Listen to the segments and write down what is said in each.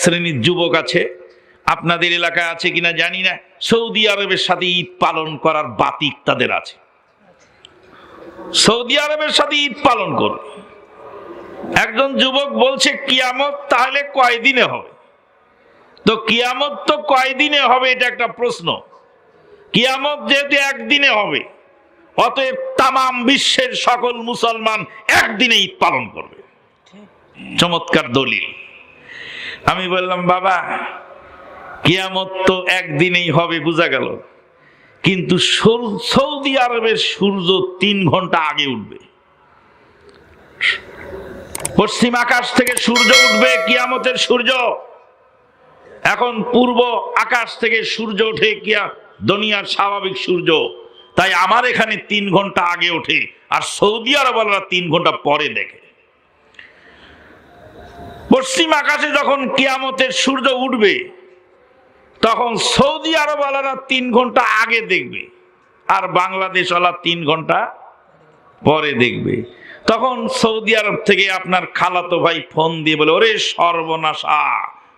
শ্রেণীর যুবক আছে, আপনাদের এলাকায় আছে কিনা জানি না, সৌদি আরবের সাথে ঈদ পালন করার বাতিক তাদের আছে। সৌদি আরবের সাথে ঈদ পালন করবে। একজন যুবক বলছে কিয়ামত তাহলে কয়দিনে হবে? তো কিয়ামত তো কয়দিনে হবে এটা একটা প্রশ্ন। কিয়ামত যেহেতু একদিনে হবে, অতএব তামাম বিশ্বের সকল মুসলমান একদিনে ঈদ পালন করবে। চমৎকার দলিল। আমি বললাম, বাবা কিয়ামত তো একদিনেই হবে বোঝা গেল, কিন্তু সৌদি আরবের সূর্য 3 ঘন্টা আগে উঠবে। পশ্চিম আকাশ থেকে সূর্য উঠবে, কিয়ামতের সূর্য। এখন পূর্ব আকাশ থেকে সূর্য ওঠে দুনিয়ার স্বাভাবিক সূর্য, তাই আমার এখানে 3 ঘন্টা আগে ওঠে, আর সৌদি আরবরা 3 ঘন্টা পরে দেখে। পশ্চিম আকাশে যখন কিয়ামতের সূর্য উঠবে, তখন সৌদি আরবওয়ালারা 3 ঘন্টা আগে দেখবে, আর বাংলাদেশওয়ালা 3 ঘন্টা পরে দেখবে। তখন সৌদি আরব থেকে আপনার খালাতো ভাই ফোন দিয়ে বলে, ওরে সর্বনাশা,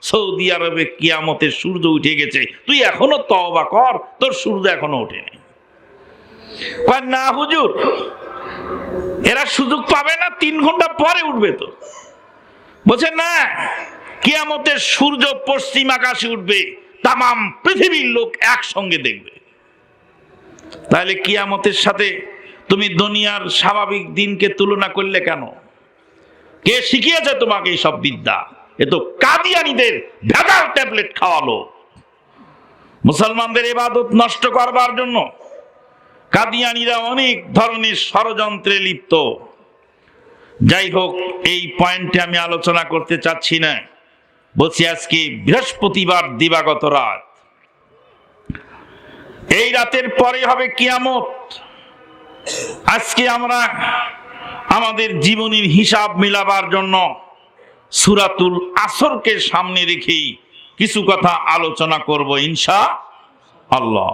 সৌদি আরবে কিয়ামতের সূর্য উঠে গেছে, তুই এখনো তওবা কর, তোর সূর্য এখনো ওঠেনি। না হুজুর, এরা সুযোগ পাবে না, 3 ঘন্টা পরে উঠবে। তো বলছে না, কিয়ামতের সূর্য পশ্চিম আকাশে উঠবে, তামাম পৃথিবীর লোক একসঙ্গে দেখবে। তাহলে কিয়ামতের সাথে তুমি দুনিয়ার স্বাভাবিক দিনকে তুলনা করলে কেন? কে শিখিয়েছে তোমাকে এই সব বিদ্যা? এ তো কাদিয়ানীদের ভেজাল ট্যাবলেট খাওয়ালো মুসলমানদের ইবাদত নষ্ট করবার জন্য। কাদিয়ানীরা অনেক ধরনের ষড়যন্ত্রে লিপ্ত। যাই হোক, এই পয়েন্টে আমি আলোচনা করতে চাচ্ছি না। বলছি আজকে বৃহস্পতিবার দিবাগত রাত, এই রাতের পরে হবে কিয়ামত। আজকে আমরা আমাদের জীবনের হিসাব মিলাবার জন্য সূরাতুল আসরকে সামনে রেখেই কিছু কথা আলোচনা করব ইনশাআল্লাহ।